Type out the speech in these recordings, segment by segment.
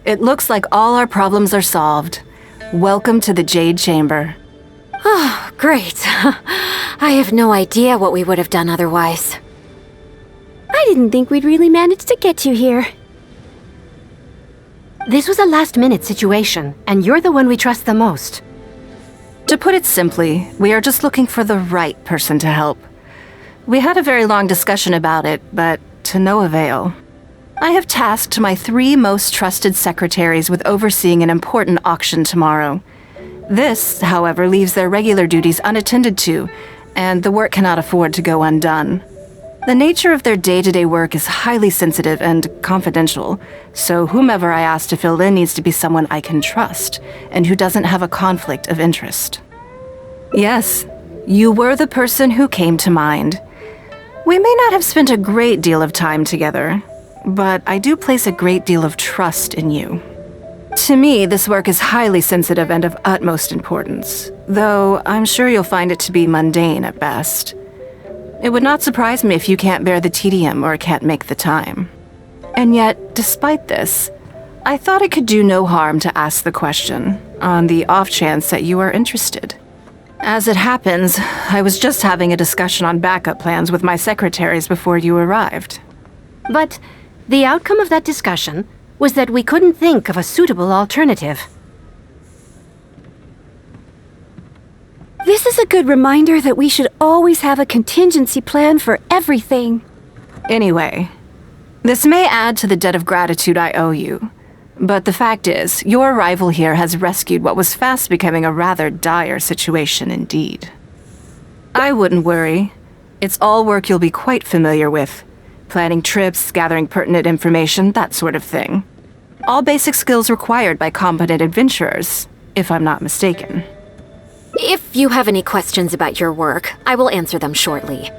It looks like all our problems are solved. Welcome to the Jade Chamber. Oh, great. I have no idea what we would have done otherwise. I didn't think we'd really manage to get you here. This was a last-minute situation, and you're the one we trust the most. To put it simply, we are just looking for the right person to help. We had a very long discussion about it, but to no avail. I have tasked my 3 most trusted secretaries with overseeing an important auction tomorrow. This, however, leaves their regular duties unattended to, and the work cannot afford to go undone. The nature of their day-to-day work is highly sensitive and confidential, so whomever I ask to fill in needs to be someone I can trust, and who doesn't have a conflict of interest. Yes, you were the person who came to mind. We may not have spent a great deal of time together, but I do place a great deal of trust in you. To me, this work is highly sensitive and of utmost importance, though I'm sure you'll find it to be mundane at best. It would not surprise me if you can't bear the tedium or can't make the time. And yet, despite this, I thought it could do no harm to ask the question, on the off chance that you are interested. As it happens, I was just having a discussion on backup plans with my secretaries before you arrived. But the outcome of that discussion was that we couldn't think of a suitable alternative. This is a good reminder that we should always have a contingency plan for everything. Anyway, this may add to the debt of gratitude I owe you, but the fact is, your arrival here has rescued what was fast becoming a rather dire situation indeed. I wouldn't worry. It's all work you'll be quite familiar with. Planning trips, gathering pertinent information, that sort of thing. All basic skills required by competent adventurers, if I'm not mistaken. If you have any questions about your work, I will answer them shortly.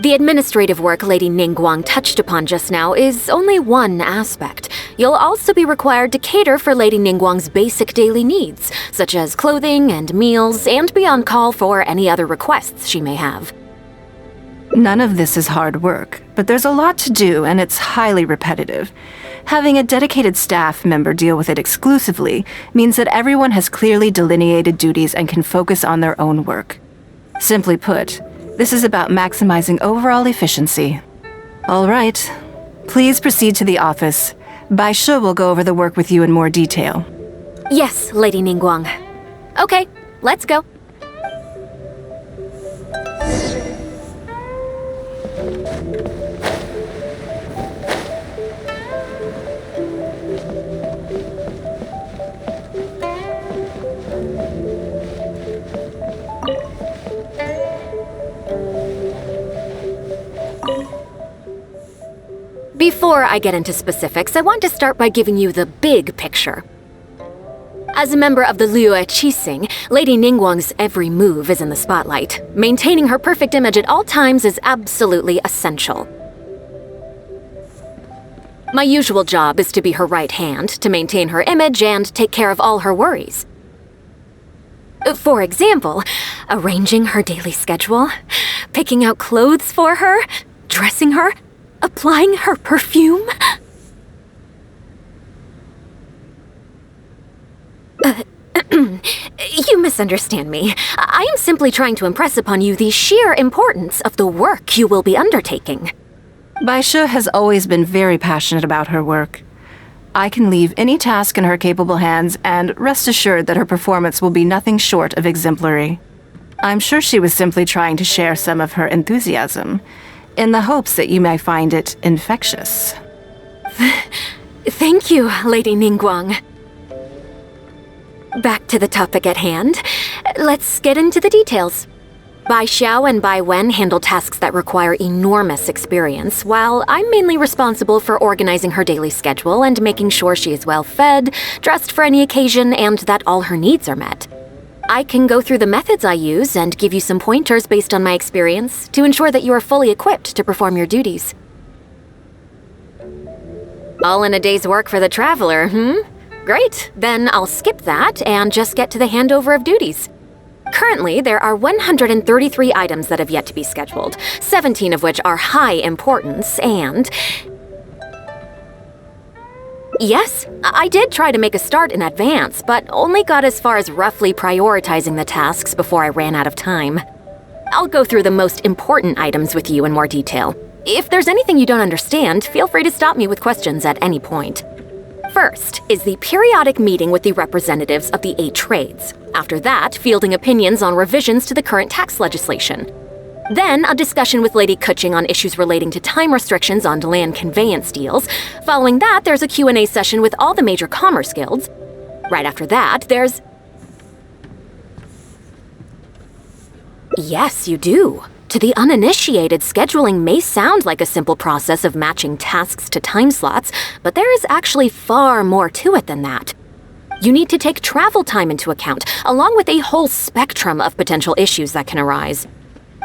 The administrative work Lady Ningguang touched upon just now is only one aspect. You'll also be required to cater for Lady Ningguang's basic daily needs, such as clothing and meals, and be on call for any other requests she may have. None of this is hard work, but there's a lot to do and it's highly repetitive. Having a dedicated staff member deal with it exclusively means that everyone has clearly delineated duties and can focus on their own work. Simply put, this is about maximizing overall efficiency. All right, please proceed to the office. Bai Shi will go over the work with you in more detail. Yes, Lady Ningguang. Okay, let's go. Before I get into specifics, I want to start by giving you the big picture. As a member of the Liyue Qixing, Lady Ningguang's every move is in the spotlight. Maintaining her perfect image at all times is absolutely essential. My usual job is to be her right hand, to maintain her image and take care of all her worries. For example, arranging her daily schedule, picking out clothes for her, dressing her, applying her perfume. You misunderstand me. I am simply trying to impress upon you the sheer importance of the work you will be undertaking. Baisha has always been very passionate about her work. I can leave any task in her capable hands and rest assured that her performance will be nothing short of exemplary. I'm sure she was simply trying to share some of her enthusiasm, in the hopes that you may find it infectious. Thank you, Lady Ningguang. Back to the topic at hand. Let's get into the details. Bai Xiao and Bai Wen handle tasks that require enormous experience, while I'm mainly responsible for organizing her daily schedule and making sure she is well fed, dressed for any occasion, and that all her needs are met. I can go through the methods I use and give you some pointers based on my experience to ensure that you are fully equipped to perform your duties. All in a day's work for the traveler, Great, then I'll skip that and just get to the handover of duties. Currently, there are 133 items that have yet to be scheduled, 17 of which are high importance, and... Yes, I did try to make a start in advance, but only got as far as roughly prioritizing the tasks before I ran out of time. I'll go through the most important items with you in more detail. If there's anything you don't understand, feel free to stop me with questions at any point. First is the periodic meeting with the representatives of the 8 trades. After that, fielding opinions on revisions to the current tax legislation. Then, a discussion with Lady Kuching on issues relating to time restrictions on land conveyance deals. Following that, there's a Q&A session with all the major commerce guilds. Right after that, there's... Yes, you do. To the uninitiated, scheduling may sound like a simple process of matching tasks to time slots, but there is actually far more to it than that. You need to take travel time into account, along with a whole spectrum of potential issues that can arise.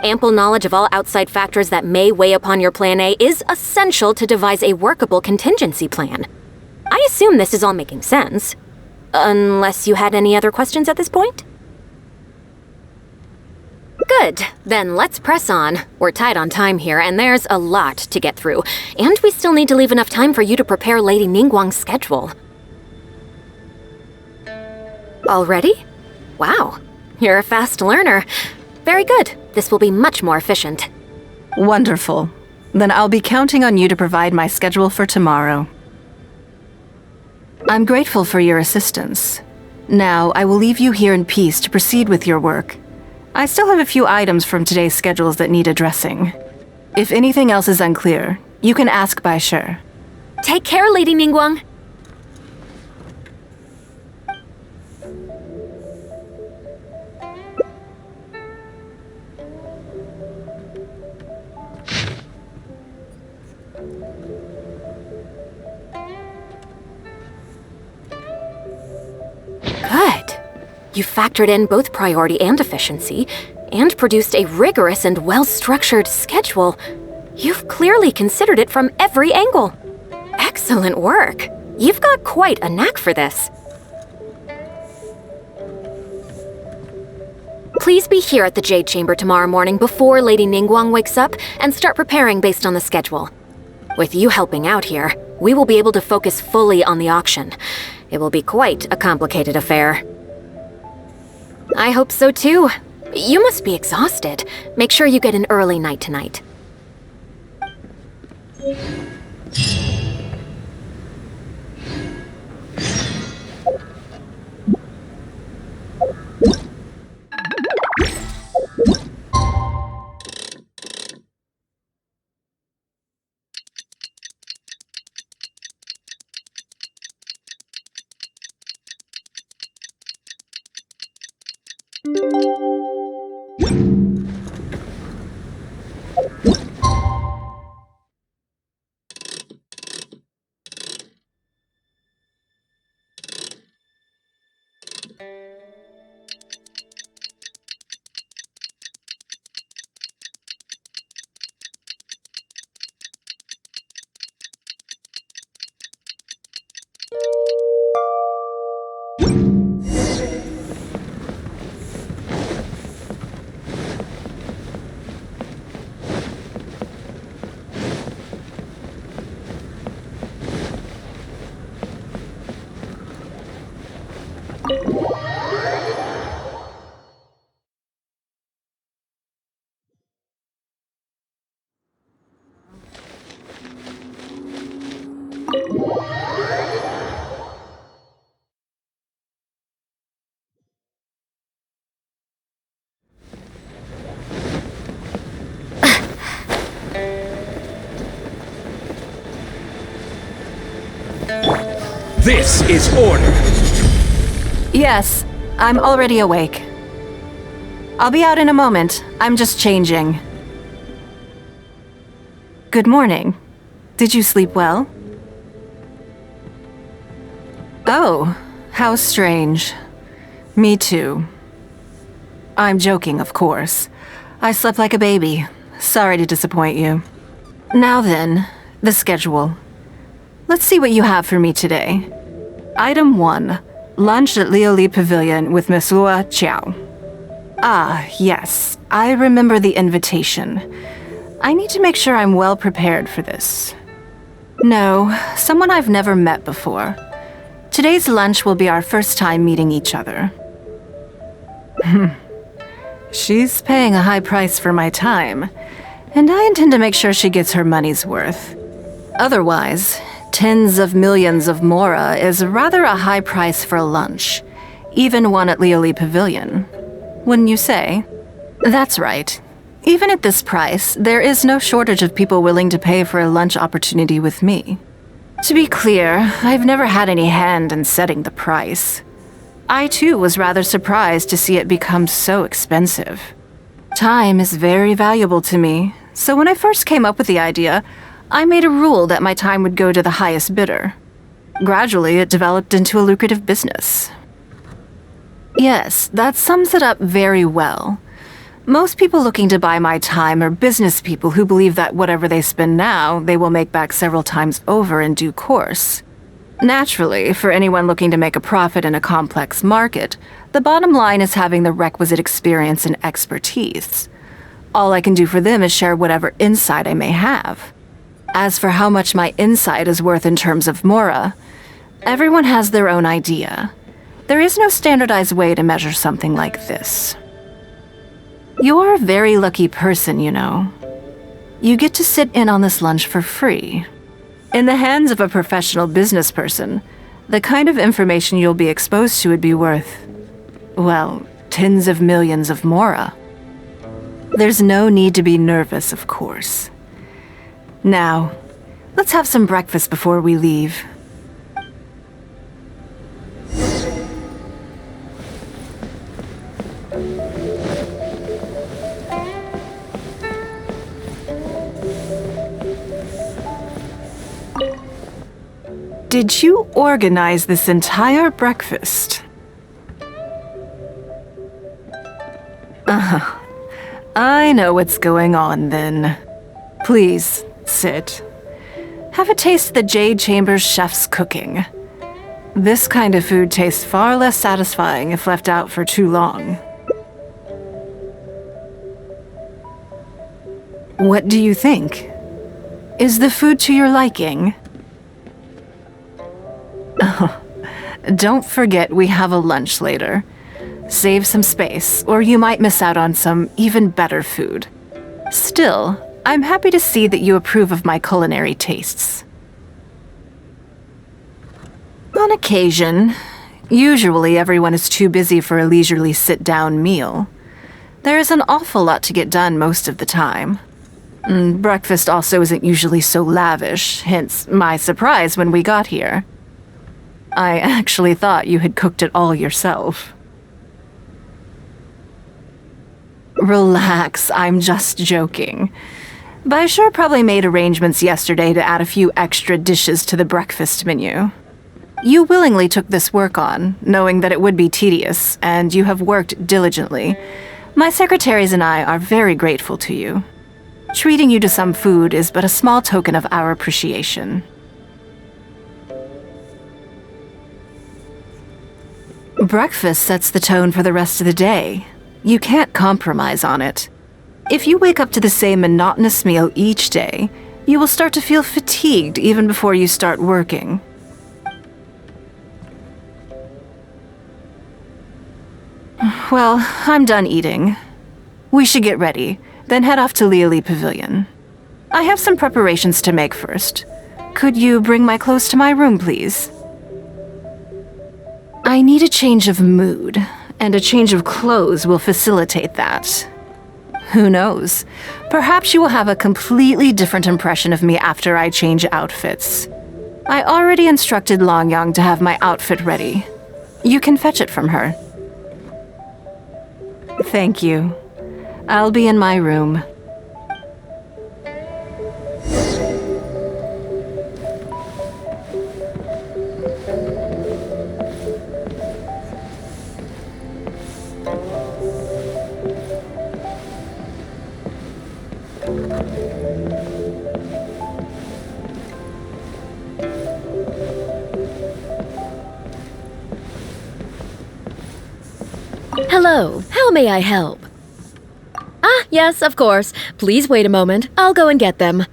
Ample knowledge of all outside factors that may weigh upon your Plan A is essential to devise a workable contingency plan. I assume this is all making sense. Unless you had any other questions at this point? Good. Then let's press on. We're tight on time here, and there's a lot to get through. And we still need to leave enough time for you to prepare Lady Ningguang's schedule. Already? Wow. You're a fast learner. Very good. This will be much more efficient. Wonderful. Then I'll be counting on you to provide my schedule for tomorrow. I'm grateful for your assistance. Now, I will leave you here in peace to proceed with your work. I still have a few items from today's schedules that need addressing. If anything else is unclear, you can ask Bai Shi. Take care, Lady Ningguang. Good. You factored in both priority and efficiency, and produced a rigorous and well-structured schedule. You've clearly considered it from every angle. Excellent work. You've got quite a knack for this. Please be here at the Jade Chamber tomorrow morning before Lady Ningguang wakes up and start preparing based on the schedule. With you helping out here, we will be able to focus fully on the auction. It will be quite a complicated affair. I hope so too. You must be exhausted. Make sure you get an early night tonight. This is order. Yes, I'm already awake. I'll be out in a moment. I'm just changing. Good morning. Did you sleep well? Oh, how strange. Me too. I'm joking, of course. I slept like a baby. Sorry to disappoint you. Now then, the schedule. Let's see what you have for me today. Item 1. Lunch at Lioli Pavilion with Miss Lua Chiao. Ah, yes. I remember the invitation. I need to make sure I'm well prepared for this. No, someone I've never met before. Today's lunch will be our first time meeting each other. She's paying a high price for my time, and I intend to make sure she gets her money's worth. Otherwise, tens of millions of mora is rather a high price for a lunch, even one at Lioli Pavilion. Wouldn't you say? That's right. Even at this price, there is no shortage of people willing to pay for a lunch opportunity with me. To be clear, I've never had any hand in setting the price. I too was rather surprised to see it become so expensive. Time is very valuable to me, so when I first came up with the idea, I made a rule that my time would go to the highest bidder. Gradually, it developed into a lucrative business. Yes, that sums it up very well. Most people looking to buy my time are business people who believe that whatever they spend now, they will make back several times over in due course. Naturally, for anyone looking to make a profit in a complex market, the bottom line is having the requisite experience and expertise. All I can do for them is share whatever insight I may have. As for how much my insight is worth in terms of mora, everyone has their own idea. There is no standardized way to measure something like this. You're a very lucky person, you know. You get to sit in on this lunch for free. In the hands of a professional business person, the kind of information you'll be exposed to would be worth, well, tens of millions of mora. There's no need to be nervous, of course. Now, let's have some breakfast before we leave. Did you organize this entire breakfast? I know what's going on then. Please, sit. Have a taste of the Jade Chamber's chef's cooking. This kind of food tastes far less satisfying if left out for too long. What do you think? Is the food to your liking? Oh, don't forget we have a lunch later. Save some space, or you might miss out on some even better food. Still, I'm happy to see that you approve of my culinary tastes. On occasion, usually everyone is too busy for a leisurely sit-down meal. There is an awful lot to get done most of the time. Breakfast also isn't usually so lavish, hence my surprise when we got here. I actually thought you had cooked it all yourself. Relax, I'm just joking. But I sure probably made arrangements yesterday to add a few extra dishes to the breakfast menu. You willingly took this work on, knowing that it would be tedious, and you have worked diligently. My secretaries and I are very grateful to you. Treating you to some food is but a small token of our appreciation. Breakfast sets the tone for the rest of the day. You can't compromise on it. If you wake up to the same monotonous meal each day, you will start to feel fatigued even before you start working. Well, I'm done eating. We should get ready, then head off to Lioli Pavilion. I have some preparations to make first. Could you bring my clothes to my room, please? I need a change of mood, and a change of clothes will facilitate that. Who knows? Perhaps you will have a completely different impression of me after I change outfits. I already instructed Longyang to have my outfit ready. You can fetch it from her. Thank you. I'll be in my room. Hello, how may I help? Ah, yes, of course. Please wait a moment. I'll go and get them.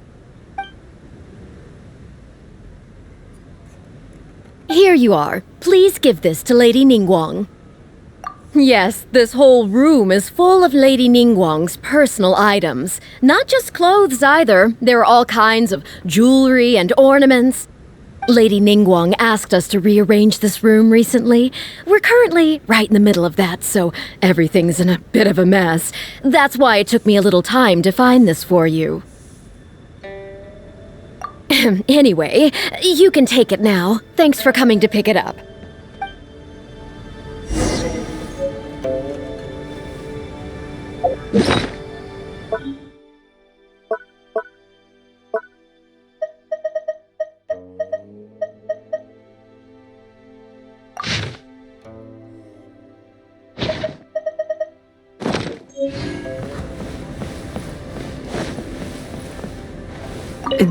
Here you are. Please give this to Lady Ningguang. Yes, this whole room is full of Lady Ningguang's personal items. Not just clothes either. There are all kinds of jewelry and ornaments. Lady Ningguang asked us to rearrange this room recently. We're currently right in the middle of that, so everything's in a bit of a mess. That's why it took me a little time to find this for you. Anyway, you can take it now. Thanks for coming to pick it up.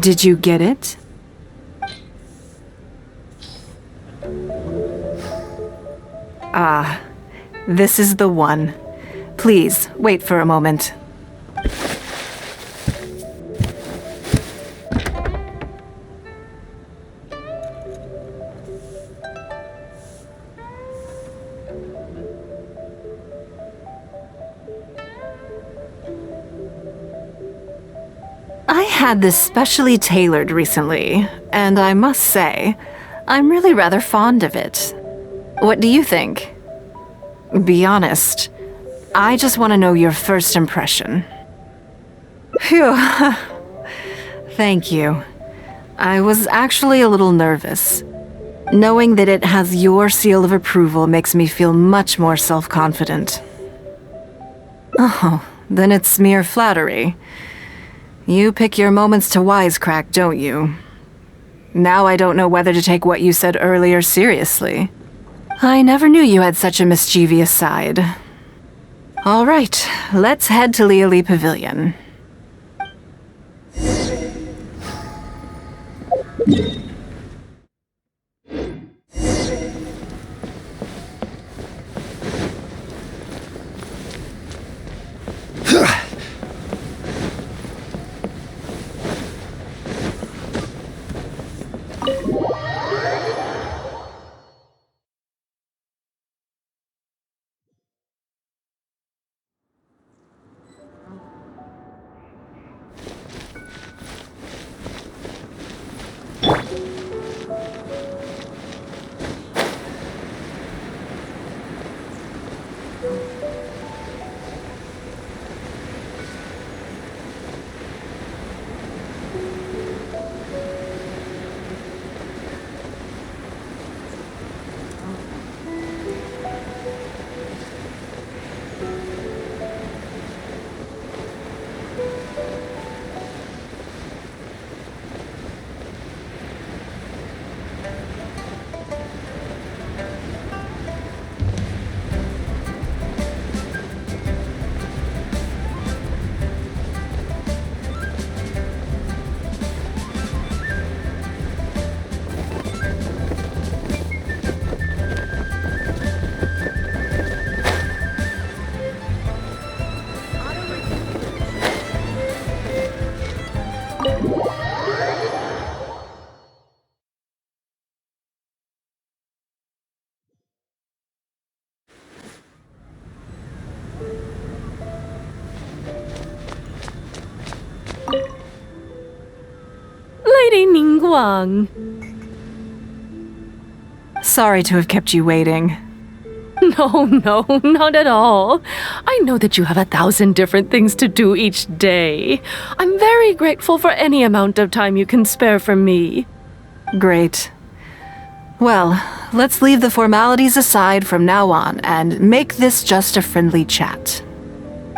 Did you get it? Ah, this is the one. Please, wait for a moment. I had this specially tailored recently, and I must say, I'm really rather fond of it. What do you think? Be honest. I just want to know your first impression. Phew. Thank you. I was actually a little nervous. Knowing that it has your seal of approval makes me feel much more self-confident. Oh, then it's mere flattery. You pick your moments to wisecrack, don't you? Now I don't know whether to take what you said earlier seriously. I never knew you had such a mischievous side. All right, let's head to Liali Pavilion. Lady Ningguang. Sorry to have kept you waiting. No, not at all. I know that you have 1,000 different things to do each day. I'm very grateful for any amount of time you can spare for me. Great. Well, let's leave the formalities aside from now on and make this just a friendly chat.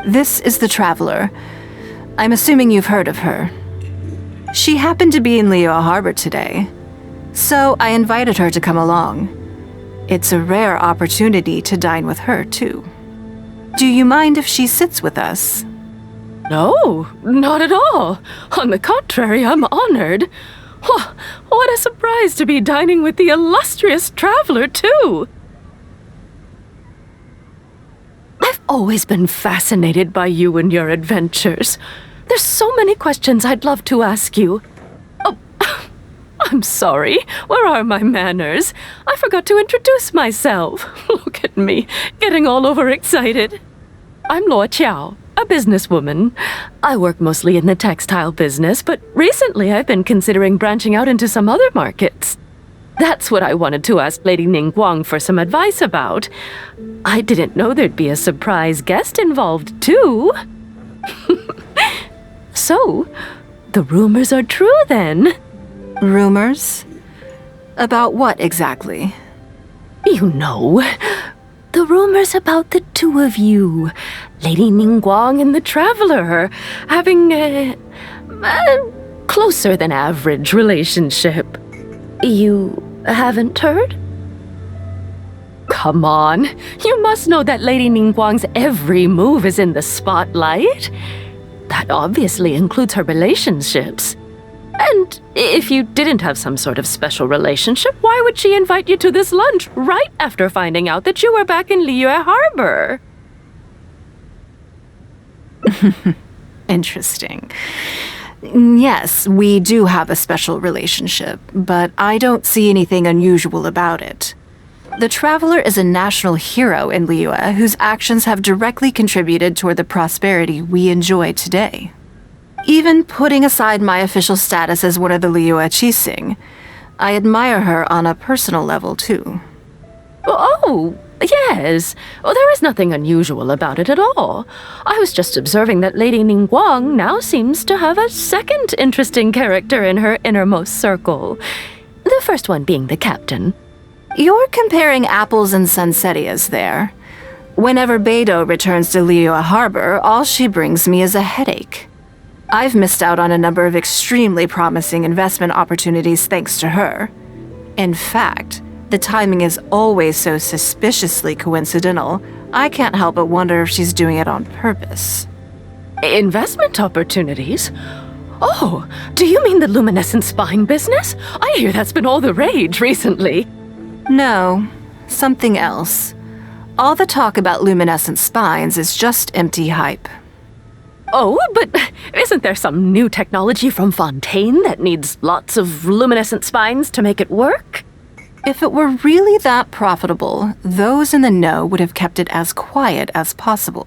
This is the Traveler. I'm assuming you've heard of her. She happened to be in Liyue Harbor today, so I invited her to come along. It's a rare opportunity to dine with her, too. Do you mind if she sits with us? No, not at all. On the contrary, I'm honored. What a surprise to be dining with the illustrious Traveler, too. I've always been fascinated by you and your adventures. There's so many questions I'd love to ask you. Oh, I'm sorry. Where are my manners? I forgot to introduce myself. Look at me, getting all overexcited. I'm Luo Qiao, a businesswoman. I work mostly in the textile business, but recently I've been considering branching out into some other markets. That's what I wanted to ask Lady Ningguang for some advice about. I didn't know there'd be a surprise guest involved, too. So, the rumors are true then. Rumors? About what exactly? You know, the rumors about the two of you, Lady Ningguang and the Traveler, having a closer than average relationship. You haven't heard? Come on, you must know that Lady Ningguang's every move is in the spotlight. That obviously includes her relationships. And if you didn't have some sort of special relationship, why would she invite you to this lunch right after finding out that you were back in Liyue Harbor? Interesting. Yes, we do have a special relationship, but I don't see anything unusual about it. The Traveler is a national hero in Liyue whose actions have directly contributed toward the prosperity we enjoy today. Even putting aside my official status as one of the Liyue Qixing, I admire her on a personal level, too. Oh, yes. Well, there is nothing unusual about it at all. I was just observing that Lady Ningguang now seems to have a second interesting character in her innermost circle. The first one being the captain. You're comparing apples and sunsettias there. Whenever Beidou returns to Liyue Harbor, all she brings me is a headache. I've missed out on a number of extremely promising investment opportunities thanks to her. In fact, the timing is always so suspiciously coincidental, I can't help but wonder if she's doing it on purpose. Investment opportunities? Oh, do you mean the luminescent spine business? I hear that's been all the rage recently. No, something else. All the talk about luminescent spines is just empty hype. Oh, but isn't there some new technology from Fontaine that needs lots of luminescent spines to make it work? If it were really that profitable, those in the know would have kept it as quiet as possible.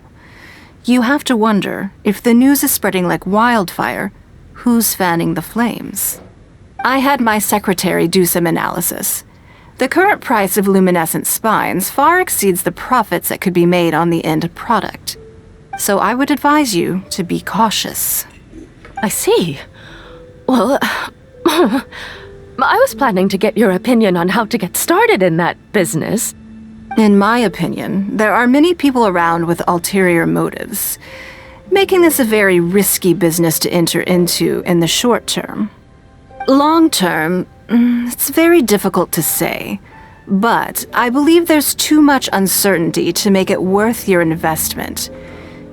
You have to wonder, if the news is spreading like wildfire, who's fanning the flames? I had my secretary do some analysis. The current price of luminescent spines far exceeds the profits that could be made on the end product. So I would advise you to be cautious. I see. Well, I was planning to get your opinion on how to get started in that business. In my opinion, there are many people around with ulterior motives, making this a very risky business to enter into in the short term. Long term, it's very difficult to say, but I believe there's too much uncertainty to make it worth your investment.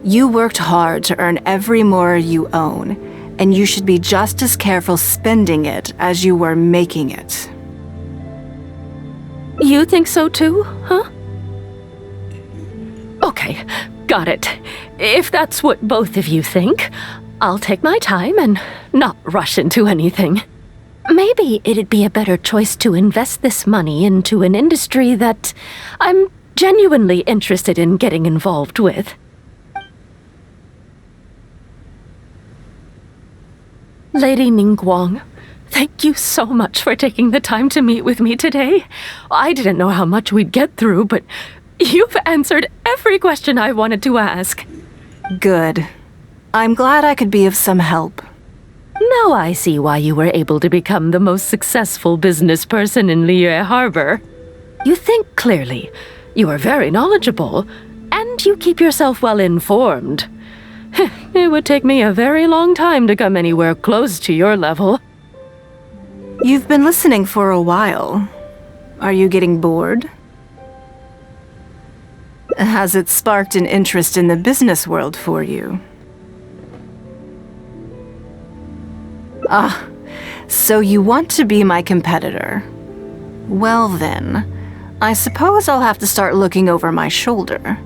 You worked hard to earn every more you own, and you should be just as careful spending it as you were making it. You think so too, huh? Okay, got it. If that's what both of you think, I'll take my time and not rush into anything. Maybe it'd be a better choice to invest this money into an industry that I'm genuinely interested in getting involved with. Lady Ningguang, Thank you so much for taking the time to meet with me today. I didn't know how much we'd get through, but you've answered every question I wanted to ask. Good. I'm glad I could be of some help. Now I see why you were able to become the most successful business person in Liyue Harbor. You think clearly, you are very knowledgeable, and you keep yourself well informed. It would take me a very long time to come anywhere close to your level. You've been listening for a while. Are you getting bored? Has it sparked an interest in the business world for you? Ah, so you want to be my competitor. Well then, I suppose I'll have to start looking over my shoulder.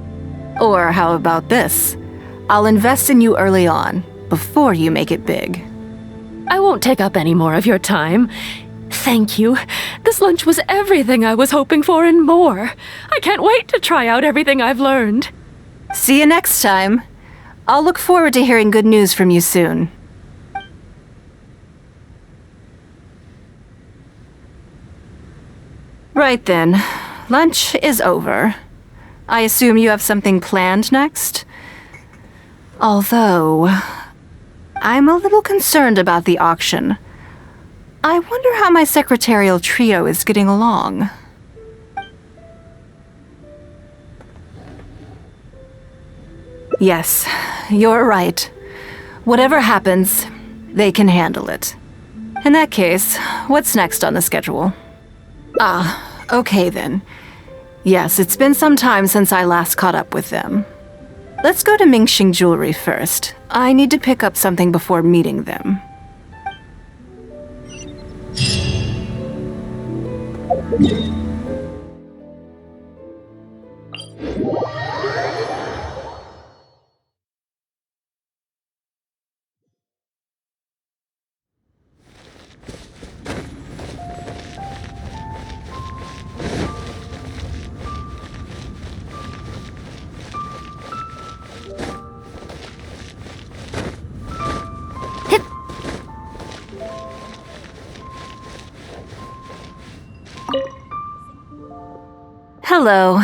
Or how about this? I'll invest in you early on, before you make it big. I won't take up any more of your time. Thank you. This lunch was everything I was hoping for and more. I can't wait to try out everything I've learned. See you next time. I'll look forward to hearing good news from you soon. Right then, lunch is over. I assume you have something planned next? Although, I'm a little concerned about the auction. I wonder how my secretarial trio is getting along. Yes, you're right. Whatever happens, they can handle it. In that case, what's next on the schedule? Ah, okay then. Yes, it's been some time since I last caught up with them. Let's go to Mingxing Jewelry first. I need to pick up something before meeting them. Hello.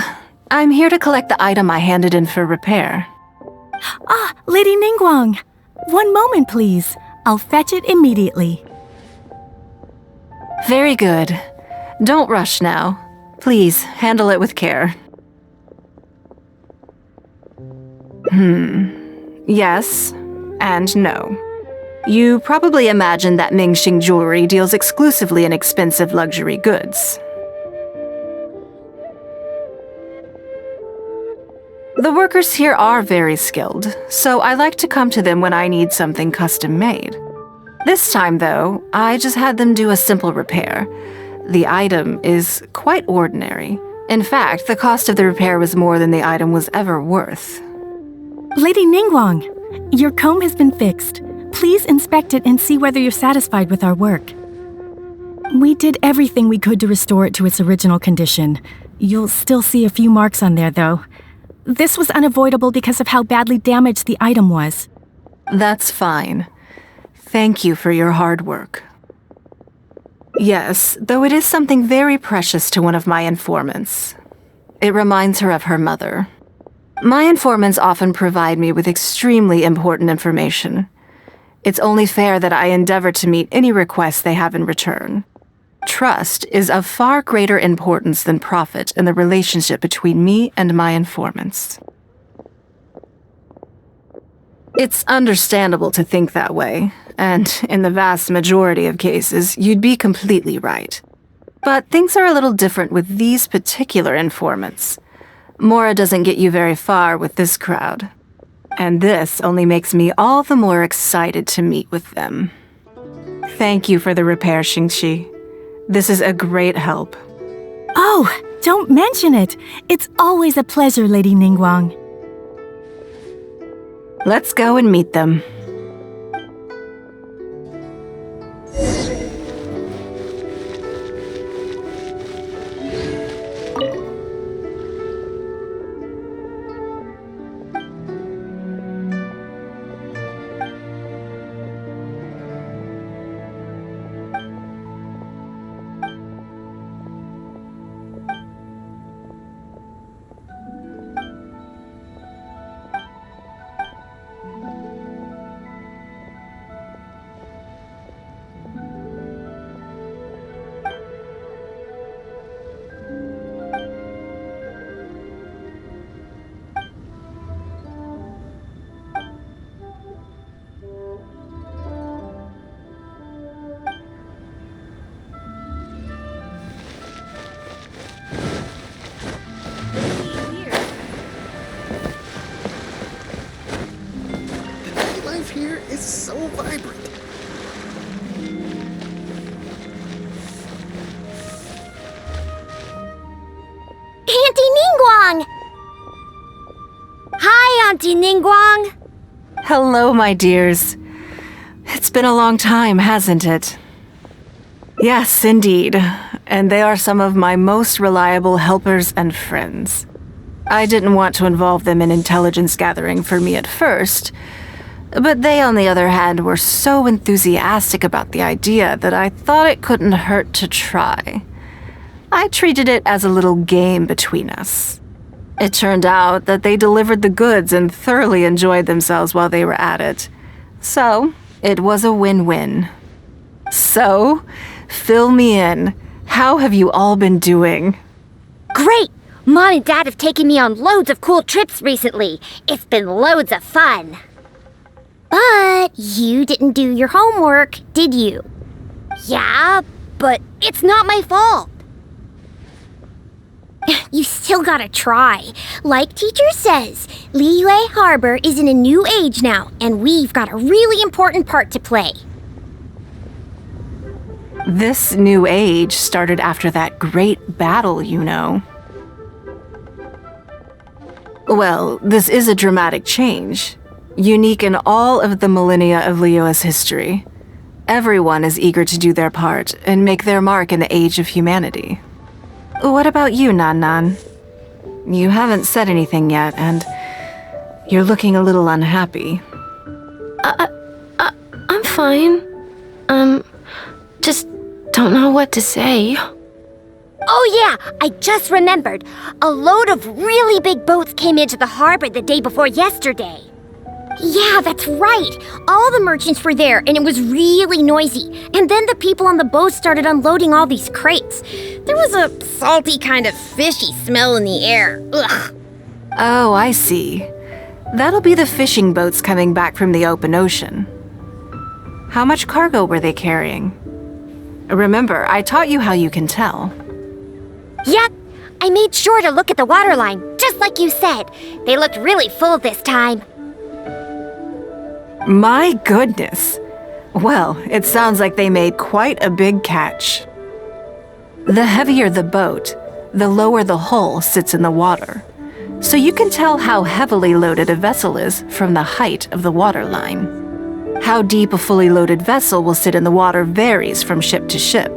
I'm here to collect the item I handed in for repair. Ah, Lady Ningguang. One moment, please. I'll fetch it immediately. Very good. Don't rush now. Please, handle it with care. Yes, and no. You probably imagine that Mingxing Jewelry deals exclusively in expensive luxury goods. The workers here are very skilled, so I like to come to them when I need something custom-made. This time, though, I just had them do a simple repair. The item is quite ordinary. In fact, the cost of the repair was more than the item was ever worth. Lady Ningguang, your comb has been fixed. Please inspect it and see whether you're satisfied with our work. We did everything we could to restore it to its original condition. You'll still see a few marks on there, though. This was unavoidable because of how badly damaged the item was. That's fine. Thank you for your hard work. Yes, though it is something very precious to one of my informants. It reminds her of her mother. My informants often provide me with extremely important information. It's only fair that I endeavor to meet any requests they have in return. Trust is of far greater importance than profit in the relationship between me and my informants. It's understandable to think that way, and in the vast majority of cases, you'd be completely right. But things are a little different with these particular informants. Mora doesn't get you very far with this crowd. And this only makes me all the more excited to meet with them. Thank you for the repair, Xingxi. This is a great help. Oh, don't mention it. It's always a pleasure, Lady Ningguang. Let's go and meet them. Auntie Ningguang! Hello, my dears. It's been a long time, hasn't it? Yes, indeed. And they are some of my most reliable helpers and friends. I didn't want to involve them in intelligence gathering for me at first, but they, on the other hand, were so enthusiastic about the idea that I thought it couldn't hurt to try. I treated it as a little game between us. It turned out that they delivered the goods and thoroughly enjoyed themselves while they were at it. So, it was a win-win. So, fill me in. How have you all been doing? Great! Mom and Dad have taken me on loads of cool trips recently. It's been loads of fun. But you didn't do your homework, did you? Yeah, but it's not my fault. You still gotta try. Like teacher says, Liyue Harbor is in a new age now, and we've got a really important part to play. This new age started after that great battle, you know. Well, this is a dramatic change, unique in all of the millennia of Liyue's history. Everyone is eager to do their part and make their mark in the age of humanity. What about you, Nan Nan? You haven't said anything yet, and you're looking a little unhappy. I'm fine. Just don't know what to say. Oh yeah, I just remembered. A load of really big boats came into the harbor the day before yesterday. Yeah, that's right. All the merchants were there, and it was really noisy. And then the people on the boat started unloading all these crates. There was a salty kind of fishy smell in the air. Ugh. Oh, I see. That'll be the fishing boats coming back from the open ocean. How much cargo were they carrying? Remember, I taught you how you can tell. Yep, I made sure to look at the waterline, just like you said. They looked really full this time. My goodness. Well, it sounds like they made quite a big catch. The heavier the boat, the lower the hull sits in the water. So you can tell how heavily loaded a vessel is from the height of the waterline. How deep a fully loaded vessel will sit in the water varies from ship to ship,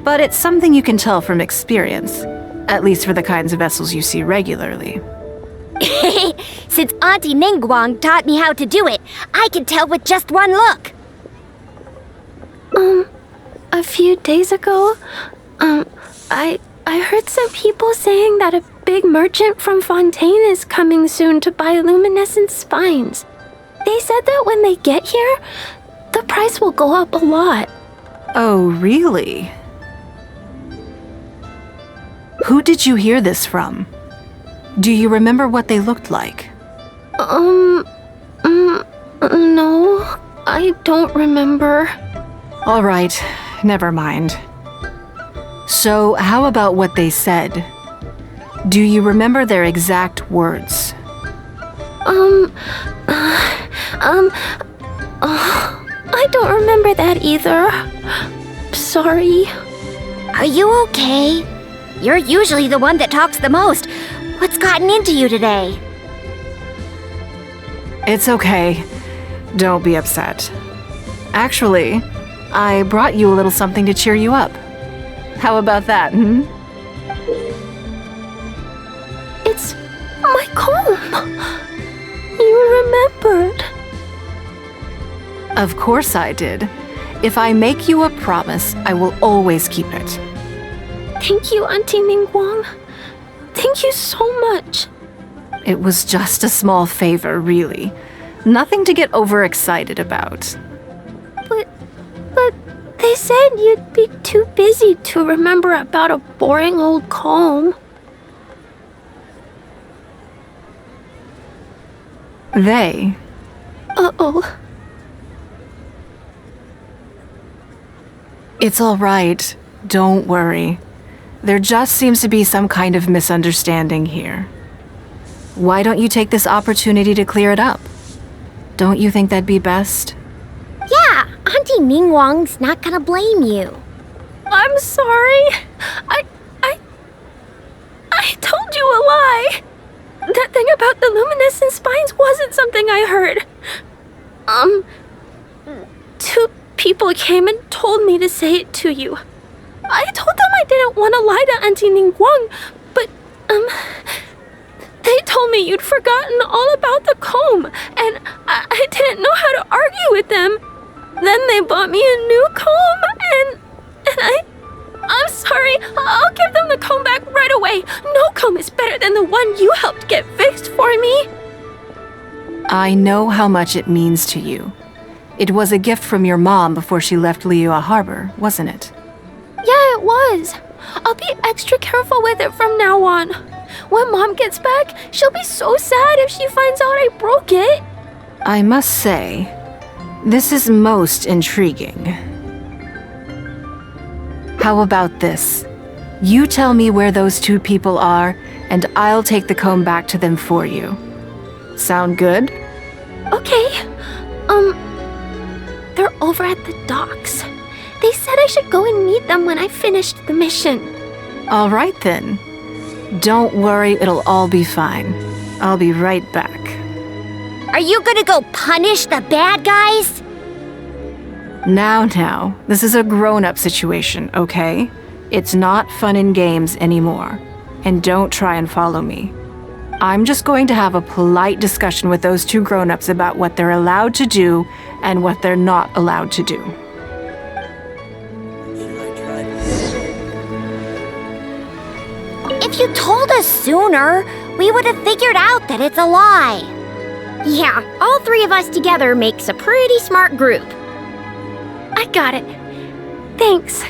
but it's something you can tell from experience, at least for the kinds of vessels you see regularly. Since Auntie Ningguang taught me how to do it, I can tell with just one look. A few days ago, I heard some people saying that a big merchant from Fontaine is coming soon to buy luminescent spines. They said that when they get here, the price will go up a lot. Oh, really? Who did you hear this from? Do you remember what they looked like? No, I don't remember. All right, never mind. So, how about what they said? Do you remember their exact words? I don't remember that either. Sorry. Are you okay? You're usually the one that talks the most. What's gotten into you today? It's okay. Don't be upset. Actually, I brought you a little something to cheer you up. How about that, It's my comb. You remembered. Of course I did. If I make you a promise, I will always keep it. Thank you, Auntie Ningguang. Thank you so much. It was just a small favor, really. Nothing to get overexcited about. But they said you'd be too busy to remember about a boring old comb. They? Uh-oh. It's all right. Don't worry. There just seems to be some kind of misunderstanding here. Why don't you take this opportunity to clear it up? Don't you think that'd be best? Yeah, Auntie Ningguang's not gonna blame you. I'm sorry. I told you a lie. thing about the luminescent spines wasn't something I heard. 2 people came and told me to say it to you. I told them I didn't want to lie to Auntie Ningguang, but, they told me you'd forgotten all about the comb, and I didn't know how to argue with them. Then they bought me a new comb, and I'm sorry, I'll give them the comb back right away. No comb is better than the one you helped get fixed for me. I know how much it means to you. It was a gift from your mom before she left Liyue Harbor, wasn't it? Yeah, it was. I'll be extra careful with it from now on. When Mom gets back, she'll be so sad if she finds out I broke it. I must say, this is most intriguing. How about this? You tell me where those 2 people are, and I'll take the comb back to them for you. Sound good? Okay. They're over at the docks. They said I should go and meet them when I finished the mission. All right then. Don't worry, it'll all be fine. I'll be right back. Are you gonna go punish the bad guys? Now, this is a grown-up situation, okay? It's not fun and games anymore. And don't try and follow me. I'm just going to have a polite discussion with those 2 grown-ups about what they're allowed to do and what they're not allowed to do. If you told us sooner, we would have figured out that it's a lie. Yeah, all 3 of us together makes a pretty smart group. I got it. Thanks.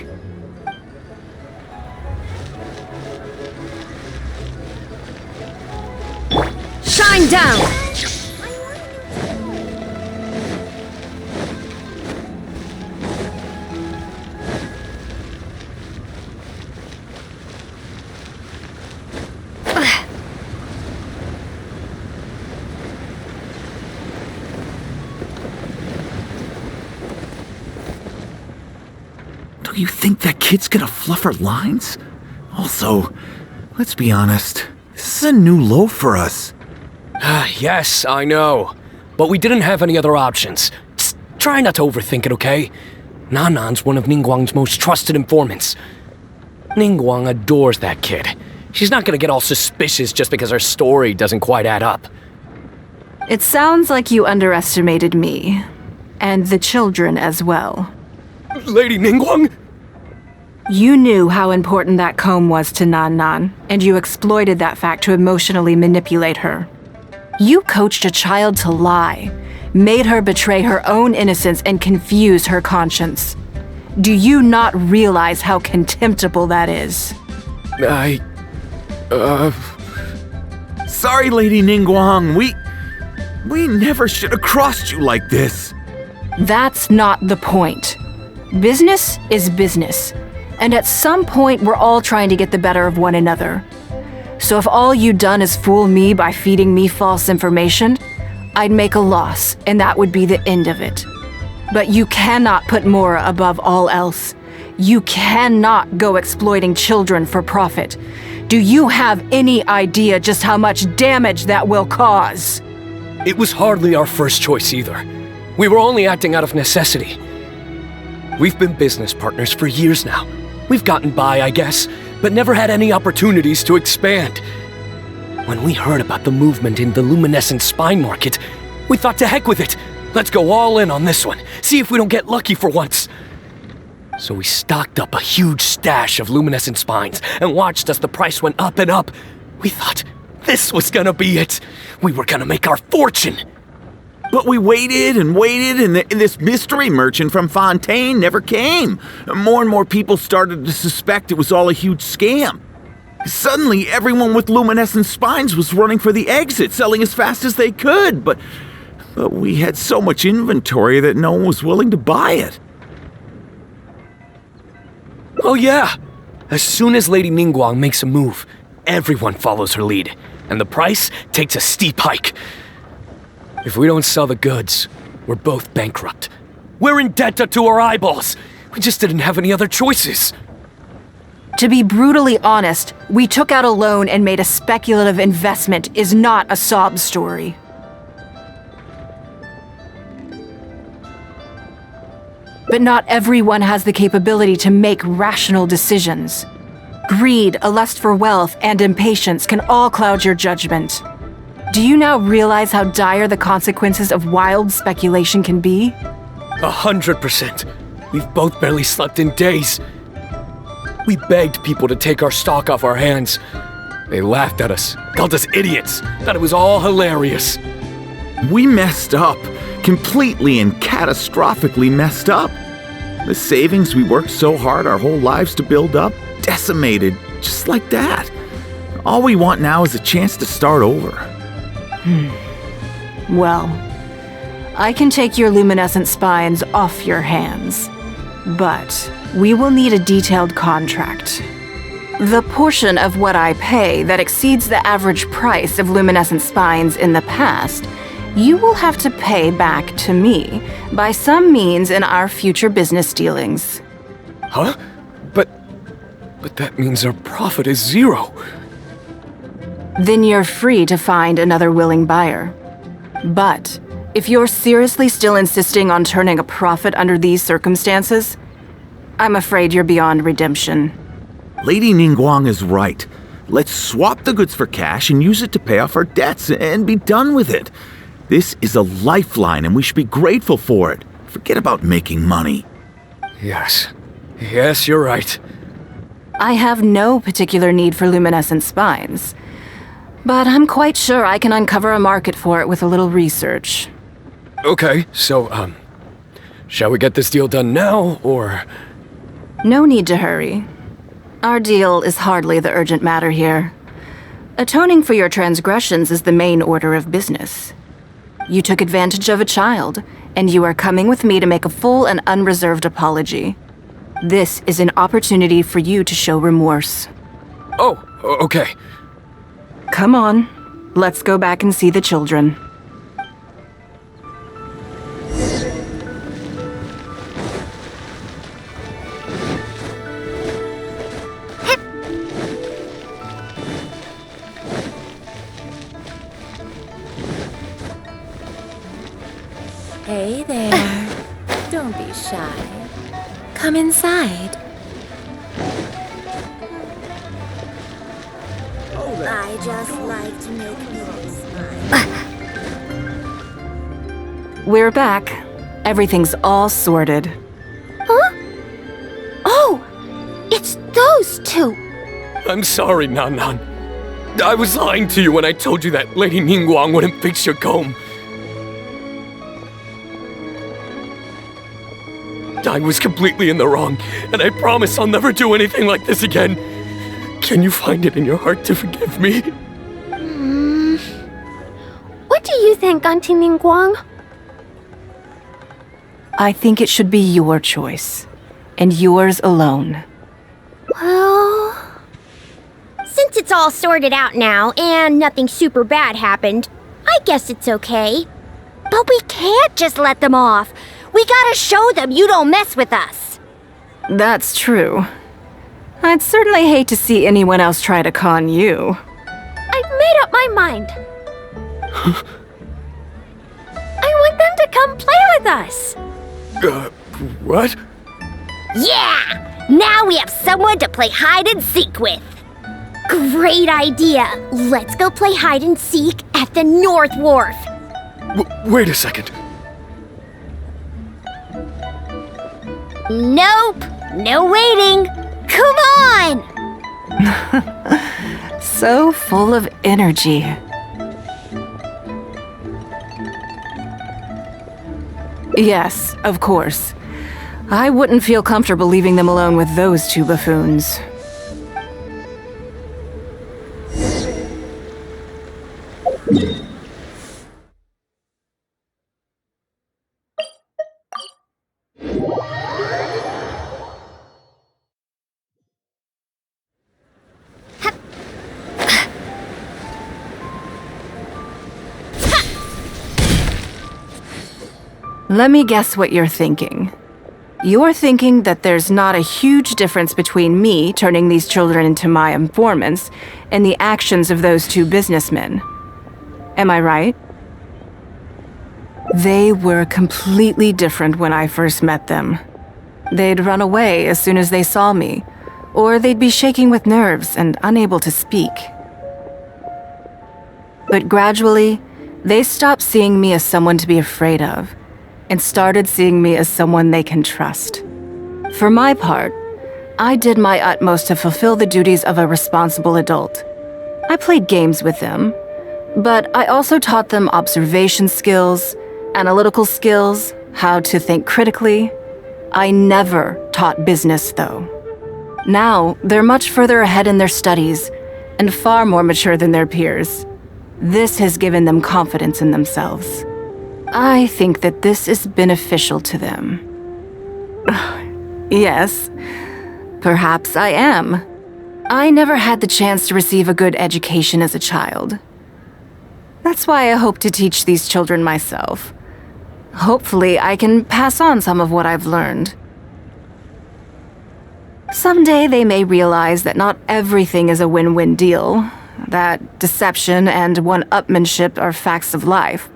Shine down! Do you think that kid's gonna fluff her lines? Also, let's be honest, this is a new low for us. Yes, I know. But we didn't have any other options. Just try not to overthink it, okay? Nanan's one of Ningguang's most trusted informants. Ningguang adores that kid. She's not gonna get all suspicious just because her story doesn't quite add up. It sounds like you underestimated me. And the children as well. Lady Ningguang? You knew how important that comb was to Nan, and you exploited that fact to emotionally manipulate her. You coached a child to lie, made her betray her own innocence and confuse her conscience. Do you not realize how contemptible that is? Sorry, Lady Ningguang, we never should have crossed you like this. That's not the point. Business is business. And at some point, we're all trying to get the better of one another. So if all you've done is fool me by feeding me false information, I'd make a loss, and that would be the end of it. But you cannot put Mora above all else. You cannot go exploiting children for profit. Do you have any idea just how much damage that will cause? It was hardly our first choice either. We were only acting out of necessity. We've been business partners for years now. We've gotten by, I guess, but never had any opportunities to expand. When we heard about the movement in the luminescent spine market, we thought to heck with it. Let's go all in on this one, see if we don't get lucky for once. So we stocked up a huge stash of luminescent spines and watched as the price went up and up. We thought this was gonna be it. We were gonna make our fortune. But we waited and waited, and this mystery merchant from Fontaine never came. More and more people started to suspect it was all a huge scam. Suddenly, everyone with luminescent spines was running for the exit, selling as fast as they could, but we had so much inventory that no one was willing to buy it. Oh yeah! As soon as Lady Ningguang makes a move, everyone follows her lead, and the price takes a steep hike. If we don't sell the goods, we're both bankrupt. We're in debt up to our eyeballs. We just didn't have any other choices. To be brutally honest, we took out a loan and made a speculative investment is not a sob story. But not everyone has the capability to make rational decisions. Greed, a lust for wealth, and impatience can all cloud your judgment. Do you now realize how dire the consequences of wild speculation can be? 100%. We've both barely slept in days. We begged people to take our stock off our hands. They laughed at us, called us idiots, thought it was all hilarious. We messed up. Completely and catastrophically messed up. The savings we worked so hard our whole lives to build up, decimated just like that. All we want now is a chance to start over. Well, I can take your luminescent spines off your hands, but we will need a detailed contract. The portion of what I pay that exceeds the average price of luminescent spines in the past, you will have to pay back to me by some means in our future business dealings. Huh? But that means our profit is 0. Then you're free to find another willing buyer. But if you're seriously still insisting on turning a profit under these circumstances, I'm afraid you're beyond redemption. Lady Ningguang is right. Let's swap the goods for cash and use it to pay off our debts and be done with it. This is a lifeline and we should be grateful for it. Forget about making money. Yes, you're right. I have no particular need for luminescent spines, but I'm quite sure I can uncover a market for it with a little research. Okay, so, shall we get this deal done now, or...? No need to hurry. Our deal is hardly the urgent matter here. Atoning for your transgressions is the main order of business. You took advantage of a child, and you are coming with me to make a full and unreserved apology. This is an opportunity for you to show remorse. Oh, okay. Come on, let's go back and see the children. Hey there. Don't be shy. Come inside. I just like to make music. We're back. Everything's all sorted. Huh? Oh! It's those two! I'm sorry, Nan Nan. I was lying to you when I told you that Lady Ningguang wouldn't fix your comb. I was completely in the wrong, and I promise I'll never do anything like this again. Can you find it in your heart to forgive me? What do you think, Auntie Ningguang? I think it should be your choice, and yours alone. Well... Since it's all sorted out now, and nothing super bad happened, I guess it's okay. But we can't just let them off. We gotta show them you don't mess with us. That's true. I'd certainly hate to see anyone else try to con you. I've made up my mind. I want them to come play with us. What? Yeah! Now we have someone to play hide and seek with. Great idea. Let's go play hide and seek at the North Wharf. Wait a second. Nope. No waiting. Come on! So full of energy. Yes, of course. I wouldn't feel comfortable leaving them alone with those two buffoons. Let me guess what you're thinking. You're thinking that there's not a huge difference between me turning these children into my informants and the actions of those two businessmen. Am I right? They were completely different when I first met them. They'd run away as soon as they saw me, or they'd be shaking with nerves and unable to speak. But gradually, they stopped seeing me as someone to be afraid of, and started seeing me as someone they can trust. For my part, I did my utmost to fulfill the duties of a responsible adult. I played games with them, but I also taught them observation skills, analytical skills, how to think critically. I never taught business, though. Now, they're much further ahead in their studies, and far more mature than their peers. This has given them confidence in themselves. I think that this is beneficial to them. Yes, perhaps I am. I never had the chance to receive a good education as a child. That's why I hope to teach these children myself. Hopefully, I can pass on some of what I've learned. Someday they may realize that not everything is a win-win deal, that deception and one-upmanship are facts of life.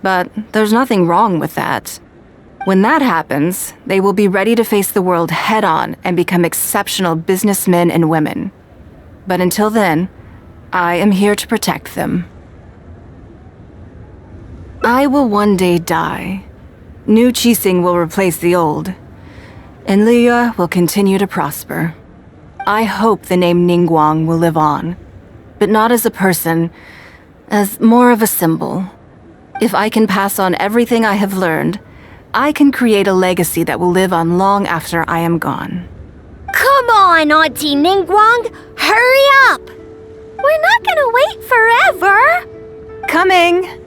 But there's nothing wrong with that. When that happens, they will be ready to face the world head-on and become exceptional businessmen and women. But until then, I am here to protect them. I will one day die. New Qixing will replace the old, and Liyue will continue to prosper. I hope the name Ningguang will live on, but not as a person, as more of a symbol. If I can pass on everything I have learned, I can create a legacy that will live on long after I am gone. Come on, Auntie Ningguang! Hurry up! We're not gonna wait forever! Coming!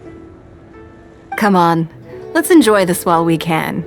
Come on, let's enjoy this while we can.